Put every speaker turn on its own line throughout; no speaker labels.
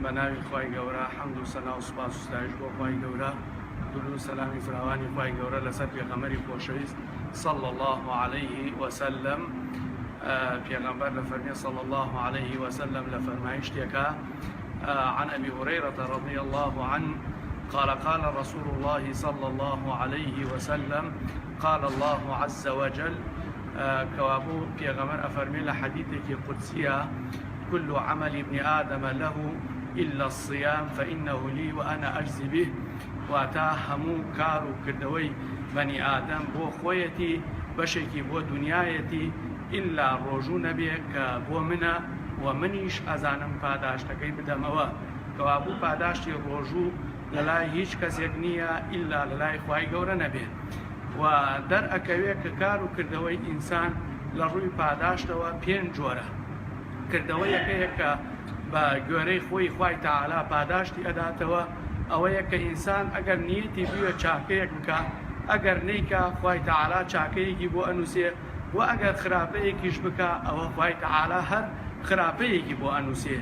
بەناوی خوای گەورە حەمد و سەنا و سوپاس و ستایش بۆ خوای گەورە درود و سەلامی فراوانی خوای گەورە لەسەر پێغەمبەری خۆشەویست صلى الله عليه وسلم. پێغەمبەر لە فەرمێ صلى الله عليه وسلم لە فەرمایشتێکە عن أبي هريرة رضي الله عنه قال قال رسول الله صلى الله عليه وسلم قال الله عز وجل كوابو بيغمر أفرمي لحديثك قدسية كل عمل ابن آدم له إلا الصيام فإنه لي وأنا أجزي به واتاهمو كارو كردوي بني آدم بو خويتي بشكي بو دنيايتي إلا روجو نبيك بو منا ومنيش أزانم پاداشتكي بدموا كوابو پاداشتي روجو لەلای هیچ کەسێک نییە ئیلا لەلای خوای گەورە نەبێت و دەرئەکەوێت کە کار و کردەوەی ئینسان لە ڕووی پاداشتەوە پێنج جۆرە. کردەوەیەکەیە کە بە گوێرەی خۆی خوای تەعالا پاداشتی ئەداتەوە، ئەوەیە کە ئینسان ئەگەر نیەتی بووە چاکەیەک بکە، ئەگەر نیکە خوای تەعالا چاکەیەکی بۆ ئەنووسێ، و ئەگەر خراپەیەکیش بکە ئەوە خوای تەعالا هەر خراپەیەکی بۆ ئەنووسێ.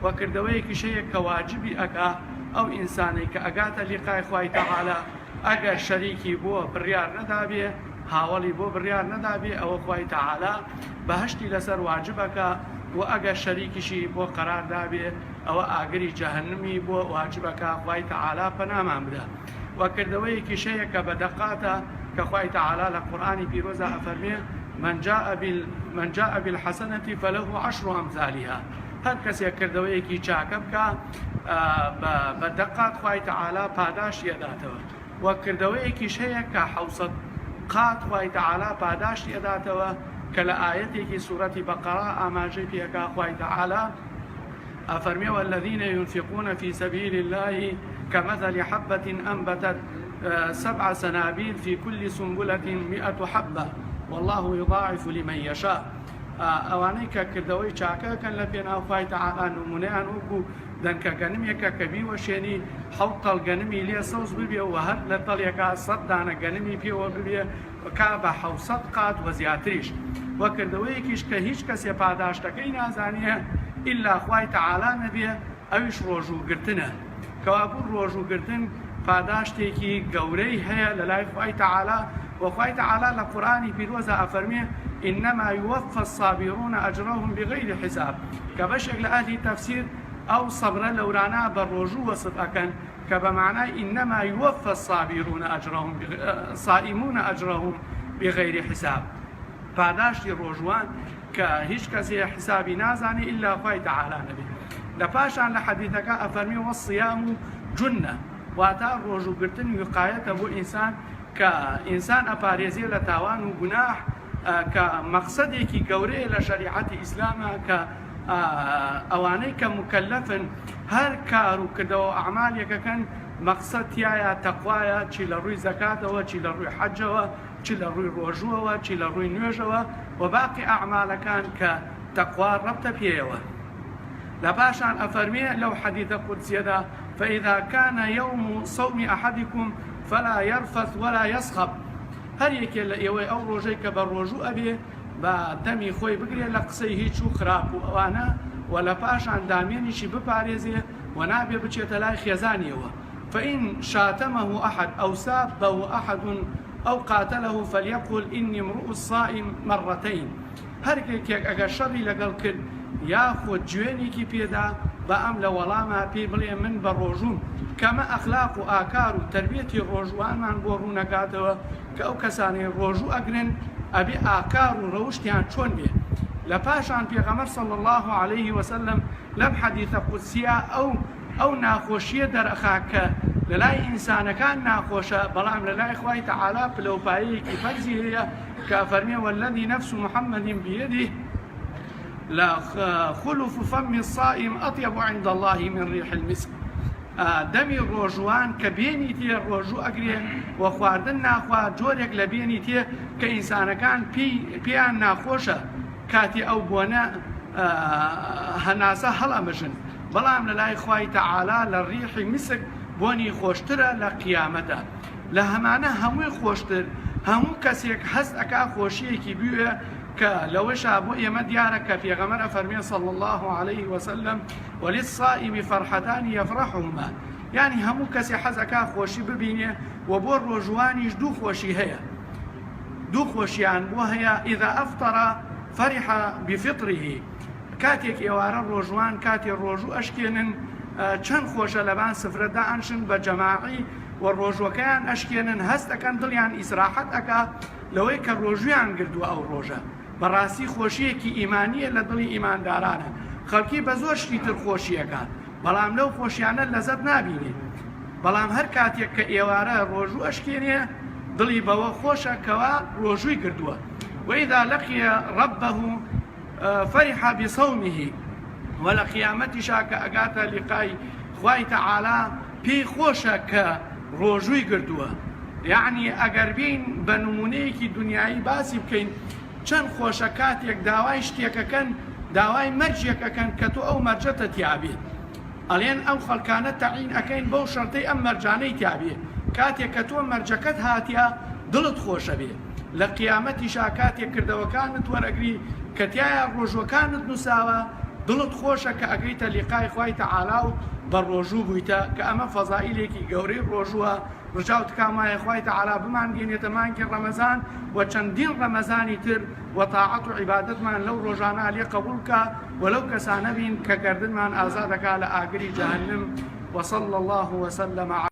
و کردەوەیەکی شەیە کە واجبی ئەکا ئەو ئینسانی کە ئەگاتە لیقای خوای تەعالا ئەگەر شەریکی بۆ بڕیار نەدابێ، هاوڵی بۆ بڕیار نەدابێ، ئەوە خوای تەعالا بەهشتی لەسەر واجبەکە، و ئەگەر شەریکیشی بۆ قەرار دابێ ئەوە ئاگری جەهەنمی بۆ واجبەکە خوای تەعالا پەنامان بدە. و کردەوەیەکی شەیە کە بەدەقاتە کە خوای تەعالا لە قورئانی پیرۆزە ئەفەرمێ من جاء بالحسنة فله 10 أمثالها. هەر کەسێک کردەوەیەکی چاکە بکە بە دەقات خوای تەعالا پاداشتی ئەداتەوە. و کردەوەیەکی شەیە کە 700 قات خوای تەعالا پاداشتی ئەداتەوە کە لە ئاەتێکی سوورەتی بەقەرە ئاماژەی پێکا خوای تەعالا ئەفەرمێ والذين ينفقون في سبيل الله كمثل حبة أنبتت 7 سنابل في كل سنبلة 100 حبة والله يضاعف لمن يشاء. ئەوانەی کە کردەوەی چاکەکەن لە پێناو خوای تەعالا نمونەیان وەکو دەنکە گەنمێکە کە بیوەشێنی 7 تەڵ گەنمی لێ سەوز ببێ و هەر لە تەڵێکا 100 دانە گەنمی پێوە ببێ کا بە 700 قات و زیاتریش. وە کردەوەیەکیش کە هیچ کەسێ پاداشتەکەی نازانیە ئیلا خوای تەعالا نەبێ، ئەویش ڕۆژوگرتنە. کەوابوو ڕۆژوگرتن پاداشتێکی گەورەی هەیە لە لای خوای تەعالا، وخوای تەعالا لە قورئانی پیرۆزە ئەفەرمێ إنما يوفى الصابرون أجرهم بغير حساب. كبشك لأهل تفسير أو صبر لورانا بالرجوع وسط أكن كبمعنى إنما يوفى الصابرون أجرهم صائمون أجرهم بغير حساب. پاداشتی ڕۆژوان کە هیچ کەسێ حسابی نازانێ ئیلا خوای تەعالا نەبێ. لە پاشان لە حەدیثەکە ئەفەرمێ وەالصیام جونە، واتە ڕۆژوگرتن وقایەتە بۆ ئینسان کە ئینسان ئەپارێزێ لە تاوان و گوناح، کە مەقسەدێکی گەورەیە لە شەریعەتی ئیسلامە کە ئەوانەی کە مکەلەفن هەر کار و کردەوە ئەعمالێکەکەن مەقسەد تایە تەقوایە، چی لە ڕووی زەکاتەوە، چی لە ڕووی حەجەوە، چی لە ڕووی ڕۆژووەوە، چی لە ڕووی نوێژەوە، و باقی ئەعمالەکان کە تەقوا ڕەبتە پێیەوە. لە پاشان ئەفەرمێ لەو حەدیثە قودسیەدا فإذا كان يوم صوم أحدكم فلا يرفث ولا يصخب. هەر یەکێ لە ئێوەی ئەو ڕۆژەی کە بە ڕۆژوو ئەبێ بە دەمی خۆی بگرێ لە قسەی هیچ و خراپ و ئەوانە، و لە پاشان دامێنیشی بپارێزێ و نابێ بچێتە لای خێزانیەوە. فإن شاتمه أحد أو سابه أحد أو قاتله فليقل إني امرؤ الصائم مرتين. هەر یەکێک ئەگەر شەڕی لەگەڵ کرد یاخۆ گوێنێکی پێدا بە ئەم لە وەڵامە پێی بڵێ من بە ڕۆژوم، کەمە ئەخلاق و ئاکار و تربیەتی ڕۆژوانمان بۆ ڕوونەکاتەوە کە ئەو کەسانی ڕۆژوو ئەگرن ئەبێ ئاکار و ڕەوشتیان چۆن بێ. لە پاشان پێغەمبەر صلی الله عليه وسلم لەم حەدیثە قودسیە ئەو ناخۆشیە دەرەخا کە لە لای ئینسانەکان ناخۆشە، بەڵام لە لای خوای تەعالا پلەپایەیەکی فەرزی هەیە کە فەرمێ والذي نفس محمد بيده لخلف فم الصائم أطيب عند الله من ريح المسك. دەمی ڕۆژوان کە بێنی تێ ڕۆژوو ئەگرێ و خواردن ناخوا جۆرێک لە بێنی تێ کە ئینسانەکان پێیان ناخۆشە کاتی ئەو بۆنە هەناسە هەڵەمەژن، بەڵام لە لای خوای تەعالا لە ڕیحی مسک بۆنی خۆشترە لە قیامەتە. لە هەمانە هەمووی خۆشتر، هەموو کەسێک هەست ئەکا خۆشیەکی بوێ كلوشا بو إما ديارك في غمر فرمي صلى الله عليه وسلم وللصائم فرحتان يفرحهما يعني همو كسي حزكا خوشي ببيني وبور روجوانيش دو خوشي هيا دو خوشيان وهي إذا أفطر فرح بفطره كاتيك إوارا روجوان كاتي الروجو أشكينن چەند خۆشە لەبان سفرەدا ئەنشن بە جەماعی و ڕۆژوەکەیان ئەشکێنن هەستەکەن دڵیان ئیسراحەت ئەکا لەوەی کە ڕۆژویان گردووە ئەو ڕۆژە بەڕاستی خۆشیەکی ئیمانیە لە دڵی ئیماندارانە خەڵکی بە زۆر شتی تر خۆشیەکان بەڵام لەو خۆشیانە لەزەت نابینێ بەڵام هەر کاتێک کە ئێوارە ڕۆژوو ئەشکێنێ دڵی بەوە خۆشە کەوا ڕۆژووی گردووە وإذا لقي ربه فرح بصومه ولا قيامتي شاك أقاتا لقاي خواي تعالى بي خوشك روجوي قردوه يعني أقربين بنمونيكي دنياي باسي بكين چەند خۆشەکاتێک داوای شتێکەکەن داوای مەرجێکەکەن کە تۆ ئەو مەرجەتە تیابێت ئەڵێن ئەو خەڵکانە تەعین ئەەکەین بەو شەرتەی ئەم مەرجانەی تیابێ کاتێک کە تۆ مەرجەکەت هاتیە دڵت خۆشە بێ لە قیامەتیشا کاتێک کردەوەکانت وەرەگری کە تایە ڕۆژوەکانت نووساوە دڵت خۆشە کە ئەگەیتە لیقای خوای تەعالا و بە ڕۆژوو بوویتە کە ئەمە فەزائیلێکی گەورەی ڕۆژووە ڕجاو تکامایە خوای تەعالا بمانگەێنێتە مانگی ڕەمەزان و چەندین ڕەمەزانی تر و تاعەت و عیبادەتمان لەو ڕۆژانە لێ قبولکە و لەو کەسانە بین کە گەردنمان ئازادەکا لە ئاگری جەهەنم وصلى الله وسلم